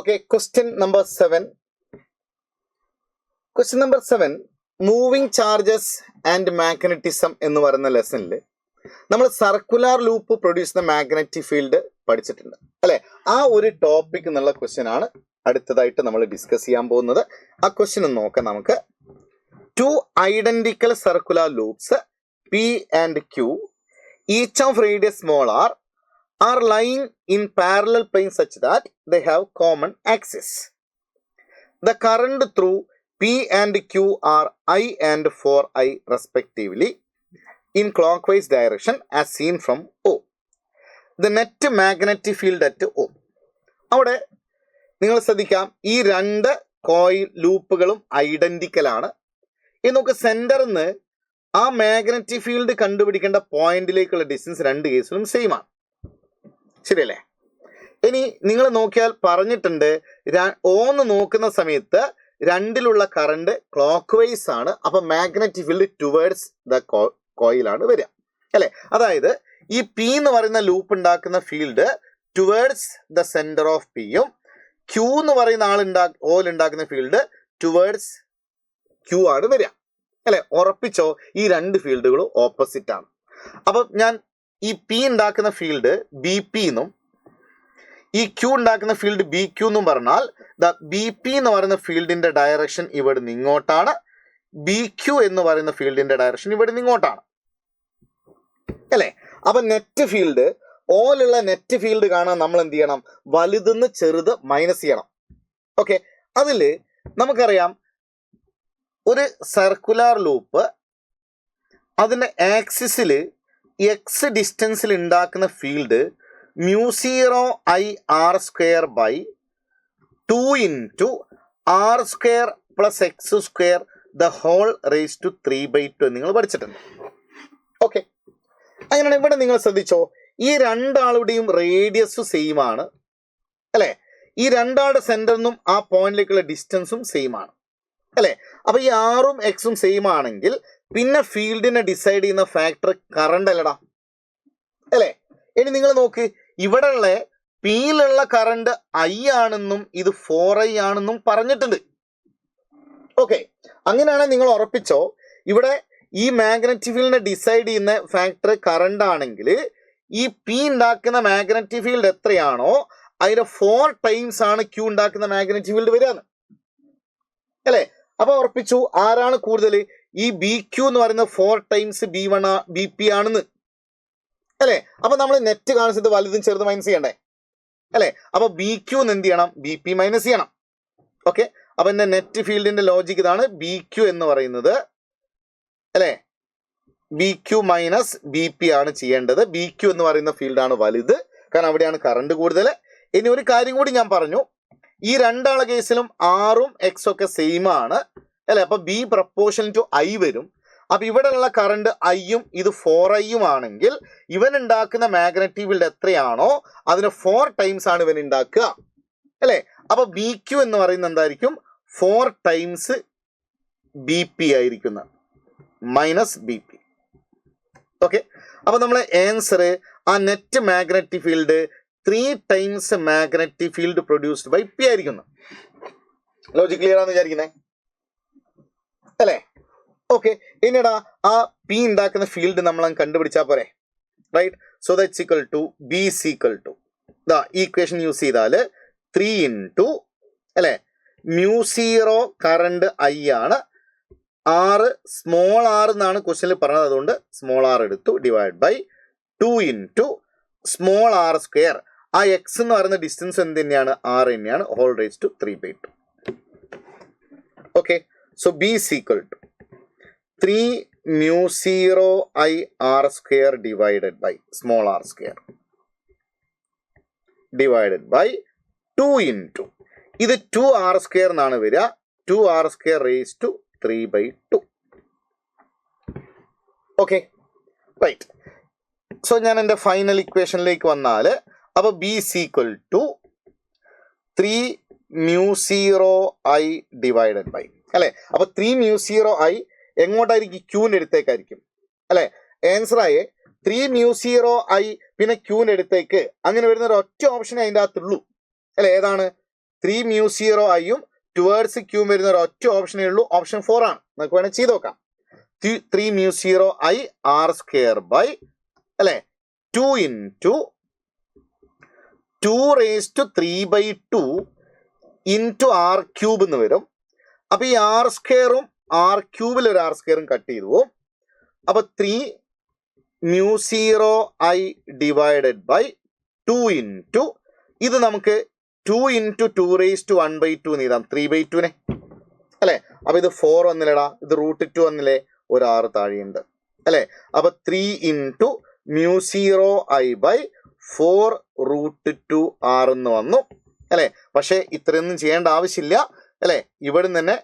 Okay, question number 7. Question number 7. Moving charges and magnetism എന്ന് പറയുന്ന ലെസണിൽ നമ്മൾ സർക്കുലർ ലൂപ്പ് പ്രൊഡ്യൂസ് ചെയ്യുന്ന മാഗ്നറ്റിക് ഫീൽഡ് പഠിച്ചിട്ടുണ്ട് അല്ലെ. ആ ഒരു ടോപ്പിക് എന്നുള്ള ക്വസ്റ്റ്യൻ ആണ് അടുത്തതായിട്ട് നമ്മൾ ഡിസ്കസ് ചെയ്യാൻ പോകുന്നത്. ആ ക്വസ്റ്റ്യൻ ഒന്ന് നോക്കാം നമുക്ക്. 2 identical circular loops P and Q, each of radius small r, are lying in parallel planes such that they have common axis. The current through P and Q are I and 4I respectively in clockwise direction as seen from O. The net magnetic field at O. അവിടെ നിങ്ങൾ ശ്രദ്ധിക്കാം, ഈ രണ്ട് coil ലൂപ്പുകളും identical ആണ്. ഇനി നമുക്ക് സെന്ററിൽ നിന്ന് ആ മാഗ്നറ്റിക് ഫീൽഡ് കണ്ടുപിടിക്കേണ്ട പോയിന്റിലേക്കുള്ള ഡിസ്റ്റൻസ് രണ്ട് കേസിലും സെയിം ആണ്. ശരിയല്ലേ? ഇനി നിങ്ങൾ നോക്കിയാൽ പറഞ്ഞിട്ടുണ്ട്, ഓന്ന് നോക്കുന്ന സമയത്ത് രണ്ടിലുള്ള കറണ്ട് ക്ലോക്ക് വൈസ് ആണ്. അപ്പൊ മാഗ്നറ്റിക് ഫീൽഡ് ടുവേർഡ്സ് ദ കോയിലാണ് വരിക അല്ലെ. അതായത് ഈ പി എന്ന് പറയുന്ന ലൂപ്പ് ഉണ്ടാക്കുന്ന field towards the centre of പിയും, ക്യൂ എന്ന് പറയുന്ന ഓയിൽ ഉണ്ടാക്കുന്ന ഫീൽഡ് ടുവേർഡ്സ് ക്യൂ ആണ് വരിക അല്ലെ. ഉറപ്പിച്ചോ, ഈ രണ്ട് ഫീൽഡുകളും ഓപ്പോസിറ്റ് ആണ്. അപ്പൊ ഞാൻ ഈ പി ഉണ്ടാക്കുന്ന ഫീൽഡ് ബി പി എന്നും ഈ ക്യൂ ഉണ്ടാക്കുന്ന ഫീൽഡ് ബി ക്യൂ എന്നും പറഞ്ഞാൽ ദ ബി പി എന്ന് പറയുന്ന ഫീൽഡിന്റെ ഡയറക്ഷൻ ഇവിടുന്ന് ഇങ്ങോട്ടാണ്, ബി ക്യൂ എന്ന് പറയുന്ന ഫീൽഡിന്റെ ഡയറക്ഷൻ ഇവിടുന്ന് ഇങ്ങോട്ടാണ് അല്ലെ. അപ്പൊ നെറ്റ് ഫീൽഡ്, ഓലുള്ള നെറ്റ് ഫീൽഡ് കാണാൻ നമ്മൾ എന്ത് ചെയ്യണം? വലുതെന്ന് ചെറുത് മൈനസ് ചെയ്യണം. ഓക്കെ, അതില് നമുക്കറിയാം ഒരു സർക്കുലർ ലൂപ്പ് അതിന്റെ ആക്സിസിൽ എക്സ് ഡിസ്റ്റൻസിൽ ഉണ്ടാക്കുന്ന field μ0I r² 2 into r² plus x² the whole raised to 3/2 നിങ്ങൾ പഠിച്ചിട്ടുണ്ട്. ഓക്കെ, അങ്ങനെയാണ്. ഇവിടെ നിങ്ങൾ ശ്രദ്ധിച്ചോ, ഈ രണ്ടാളുടെയും റേഡിയസ് സെയിം ആണ് അല്ലെ. ഈ രണ്ടാളുടെ സെന്ററിൽ നിന്നും ആ പോയിന്റിലേക്കുള്ള ഡിസ്റ്റൻസും സെയിം ആണ് അല്ലെ. അപ്പൊ ഈ ആറും എക്സും സെയിം ആണെങ്കിൽ പിന്നെ ഫീൽഡിനെ ഡിസൈഡ് ചെയ്യുന്ന ഫാക്ടർ കറണ്ട് അല്ലടാ അല്ലെ. ഇനി നിങ്ങൾ നോക്ക്, ഇവിടെയുള്ള പിയിലുള്ള കറണ്ട് I ആണെന്നും ഇത് 4I ആണെന്നും പറഞ്ഞിട്ടുണ്ട്. ഓക്കെ, അങ്ങനെയാണെങ്കിൽ നിങ്ങൾ ഉറപ്പിച്ചോ, ഇവിടെ ഈ മാഗ്നറ്റിക് ഫീൽഡിനെ ഡിസൈഡ് ചെയ്യുന്ന ഫാക്ടർ കറണ്ട് ആണെങ്കിൽ ഈ പി ഉണ്ടാക്കുന്ന മാഗ്നറ്റിക് ഫീൽഡ് എത്രയാണോ അതിന്റെ 4 ടൈംസ് ആണ് ക്യൂ ഉണ്ടാക്കുന്ന മാഗ്നറ്റിക് ഫീൽഡ് വരികയാണ് അല്ലെ. അപ്പൊ ഉറപ്പിച്ചു ആരാണ് കൂടുതൽ? ഈ ബി ക്യൂ എന്ന് പറയുന്ന 4 ടൈംസ് ബി പി ആണെന്ന് അല്ലെ. അപ്പൊ നമ്മൾ നെറ്റ് കാണിച്ചത് വലുതും ചെറുതും മൈനസ് ചെയ്യണ്ടേ അല്ലെ. അപ്പൊ ബി ക്യൂ എന്ത് ചെയ്യണം? ബി പി മൈനസ് ചെയ്യണം. ഓക്കെ, അപ്പൊ എന്റെ നെറ്റ് ഫീൽഡിന്റെ ലോജിക് ഇതാണ്. ബി ക്യൂ എന്ന് പറയുന്നത് അല്ലെ, B Q minus B P ആണ് ചെയ്യേണ്ടത്. ബി ക്യൂ എന്ന് പറയുന്ന ഫീൽഡാണ് വലുത്, കാരണം അവിടെയാണ് കറണ്ട് കൂടുതൽ. ഇനി ഒരു കാര്യം കൂടി ഞാൻ പറഞ്ഞു, ഈ രണ്ടാളെ കേസിലും ആറും എക്സും ഒക്കെ സെയിം ആണ് അല്ലെ. അപ്പൊ ബി പ്രപ്പോർഷൻ ടു ഐ വരും. അപ്പൊ ഇവിടെയുള്ള കറണ്ട് ഐയും ഇത് 4I ആണെങ്കിൽ ഇവൻ ഉണ്ടാക്കുന്ന മാഗ്നറ്റിക് ഫീൽഡ് എത്രയാണോ അതിന് 4 ടൈംസ് ആണ് ഇവൻ ഉണ്ടാക്കുക അല്ലെ. അപ്പൊ ബി ക്യൂ എന്ന് പറയുന്നത് എന്തായിരിക്കും? 4 ടൈംസ് ബി പി ആയിരിക്കുന്ന മൈനസ് ബി പി. ഓക്കെ, അപ്പൊ നമ്മളെ ആൻസർ ആ net magnetic field 3 times magnetic field produced by P ആയിരിക്കുന്നു. ലോജിക് ക്ലിയർ ആണെന്ന് വിചാരിക്കുന്നേ അല്ലേ? ഓക്കെ, ഇനിടാ ആ പി ഉണ്ടാക്കുന്ന ഫീൽഡ് നമ്മൾ കണ്ടുപിടിച്ചാൽ പോരെ, right? So that's equal to B is equal to the equation use ചെയ്താൽ 3 into അല്ലെ μ0 കറണ്ട് ഐ ആണ്, ആറ് സ്മോൾ ആർ എന്നാണ് ക്വസ്റ്റ്യനിൽ പറഞ്ഞത്, അതുകൊണ്ട് സ്മോൾ ആർ എടുത്തു, divide by 2 into small r². ആ എക്സ് എന്ന് പറയുന്ന ഡിസ്റ്റൻസ് എന്ത് തന്നെയാണ്? r തന്നെയാണ്, whole raise to 3/2. Okay, so B is equal to 3 μ0I r² divided by small r² divided by 2 into ഇത് 2r² എന്നാണ് വരിക, 2r² raised to 3/2. Okay, right. So ഞാൻ എൻ്റെ ഫൈനൽ ഇക്വേഷനിലേക്ക് വന്നാൽ അപ്പൊ B is equal to 3 μ0I divided by അല്ലെ. അപ്പൊ 3 μ0I എങ്ങോട്ടായിരിക്കും? ക്യൂവിന്റെ അടുത്തേക്കായിരിക്കും അല്ലെ. ആൻസർ ആയേ 3 μ0I പിന്നെ ക്യൂവിന്റെ അടുത്തേക്ക്. അങ്ങനെ വരുന്ന ഒരു ഒറ്റ ഓപ്ഷൻ അതിൻ്റെ അകത്തുള്ളൂ അല്ലെ. ഏതാണ്? 3 mu 0 ഐയും ടുവേർഡ്സ് ക്യൂവും വരുന്ന ഒരു ഒറ്റ ഓപ്ഷനേ ഉള്ളൂ, ഓപ്ഷൻ 4 ആണ്. നമുക്ക് വേണമെങ്കിൽ ചെയ്ത് നോക്കാം. 3 mu 0 i r square by അല്ലെ 2 into 2 raised to 3/2 into r cube എന്ന് വരും. അപ്പൊ ഈ ആർ സ്ക്വയറും ആർ ക്യൂബിൽ ഒരു ആർ സ്ക്വയറും കട്ട് ചെയ്തു പോകും. അപ്പൊ 3 mu 0 i divided by 2 into ഇത് നമുക്ക് 2 into 2 raised to 1/2 എന്ന് എഴുതാം, 3/2 അല്ലെ. അപ്പൊ ഇത് 4 വന്നില്ലടാ, ഇത് √2 വന്നില്ലേ, ഒരു 6 താഴെയുണ്ട് അല്ലെ. അപ്പൊ 3 into mu 0 i by 4 √2 r എന്ന് വന്നു അല്ലെ. പക്ഷെ ഇത്രയൊന്നും ചെയ്യേണ്ട ആവശ്യമില്ല അല്ലെ. ഇവിടെ തന്നെ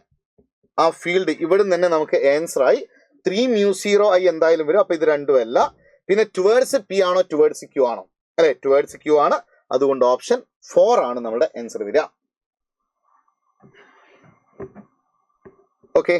ആ ഫീൽഡ് ഇവിടെ തന്നെ നമുക്ക് ആൻസർ ആയി 3 mu 0 i എന്തായാലും വരും. അപ്പൊ ഇത് രണ്ടും അല്ല. പിന്നെ ടുവേർഡ്സ് പി ആണോ ടുവേർഡ്സ് ക്യൂ ആണോ അല്ലെ, ടുവേർഡ്സ് ക്യൂ ആണ്. അതുകൊണ്ട് ഓപ്ഷൻ 4 ആണ് നമ്മുടെ ആൻസർ വരിക. ഓക്കെ.